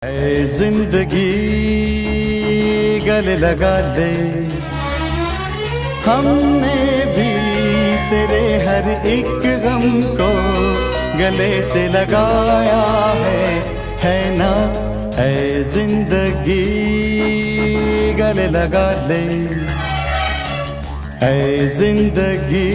ऐ जिंदगी गले लगा ले, हमने भी तेरे हर एक गम को गले से लगाया है ना। ऐ जिंदगी गले लगा ले, ऐ जिंदगी